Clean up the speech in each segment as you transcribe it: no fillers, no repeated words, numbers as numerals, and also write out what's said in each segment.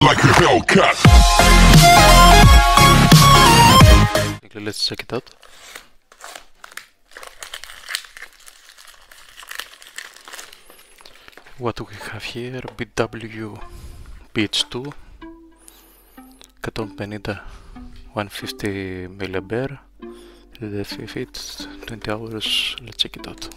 like a Hellcat. Let's check it out. What do we have here? BW BH2 150 150 milliampere. The 3 feet 20 hours. Let's check it out.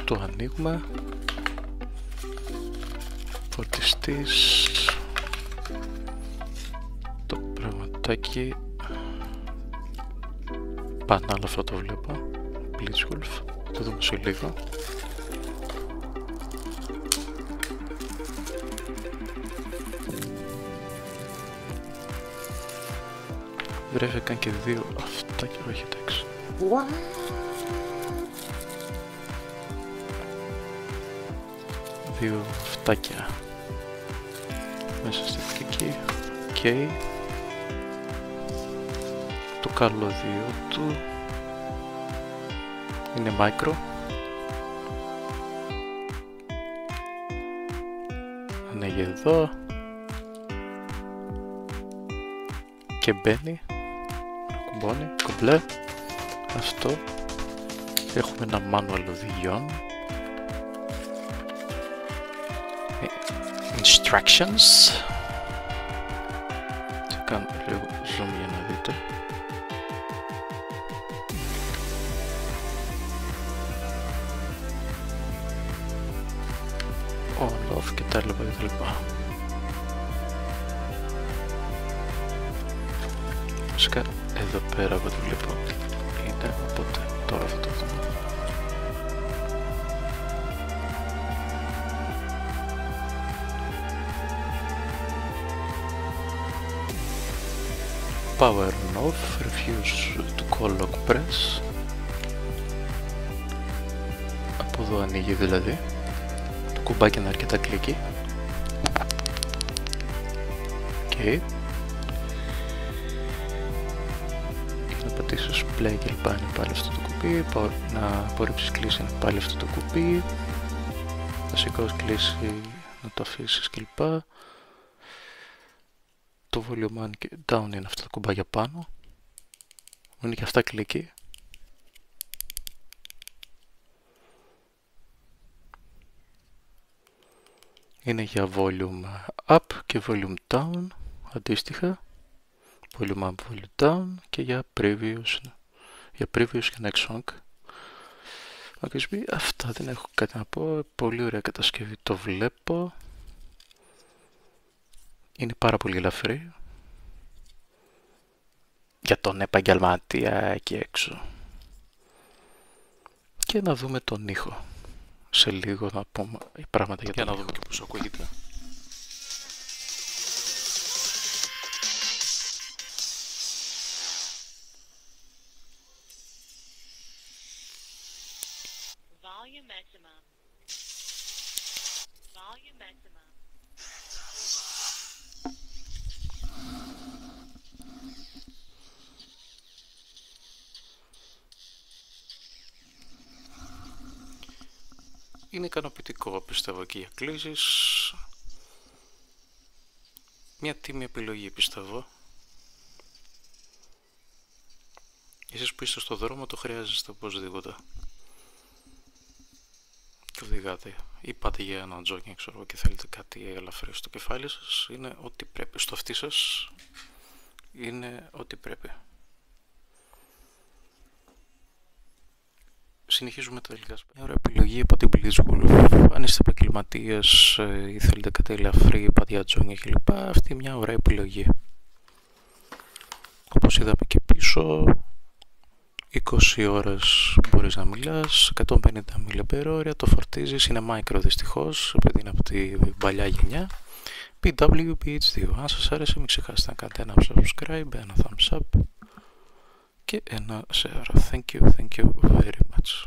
Το ανοίγουμε. Φορτιστής. Το πραγματάκι. Πανάλα αυτό το βλέπω. Blitzwolf. Το δούμε σε λίγο. Βρέθηκαν και δύο αυτά και όχι εντάξει. Δύο φτάκια μέσα στη θήκη. Okay. Το καλώδιο του είναι micro. Ανοίγει εδώ και μπαίνει, κουμπώνει, κομπλέ. Αυτό. Έχουμε ένα manual οδηγιών. Instructions. Θα κάνω λίγο zoom για να δείτε. On, off και τα λοιπά και τα λοιπά. Φυσικά εδώ πέρα από ό,τι βλέπω είναι, οπότε τώρα θα το δούμε. Power on off, refuse to call lock press. Από εδώ ανοίγει δηλαδή. Το κουμπάκι είναι αρκετά κλικί. Okay. Να πατήσεις play και λοιπά είναι πάλι αυτό το κουμπί. Να απορρίψεις κλίση είναι πάλι αυτό το κουμπί. Να σηκώσεις κλίση, να το αφήσεις κλπ. Το volume on και down είναι αυτά τα κουμπάκια πάνω. Είναι και αυτά κλικί. Είναι για volume up και volume down αντίστοιχα. Volume up, volume down και για previous και next song. Okay, αυτά δεν έχω κάτι να πω. Πολύ ωραία κατασκευή, το βλέπω. Είναι πάρα πολύ ελαφρύ για τον επαγγελματία εκεί έξω. Και να δούμε τον ήχο. Σε λίγο να πούμε πράγματα για τον ήχο. Να δούμε και πώς ακούγεται. Volume maximum. Volume maximum. Είναι ικανοποιητικό πιστεύω και για κλήσεις. Μια τίμη επιλογή πιστεύω. Εσείς που είστε στο δρόμο το χρειάζεστε οπωσδήποτε. Και οδηγάτε ή πάτε για ένα jogging ξέρω και θέλετε κάτι ελαφρύ στο κεφάλι σας. Είναι ό,τι πρέπει. Στο αυτί σας είναι ό,τι πρέπει. Συνεχίζουμε τα τελικά. Μια ωραία επιλογή από την Blitzwolf. Αν είστε επαγγελματίες ή θέλετε κάτι ελαφρύ, πάτε για jogging κλπ. Αυτή είναι μια ωραία επιλογή. Όπως είδαμε και πίσω, 20 ώρες μπορείς να μιλάς, 150 mAh, το φορτίζεις, είναι micro δυστυχώς, επειδή είναι από την παλιά γενιά. BW BH2. Αν σας άρεσε μην ξεχάσετε να κάνετε ένα subscribe, ένα thumbs up και ένα share. Thank you very much.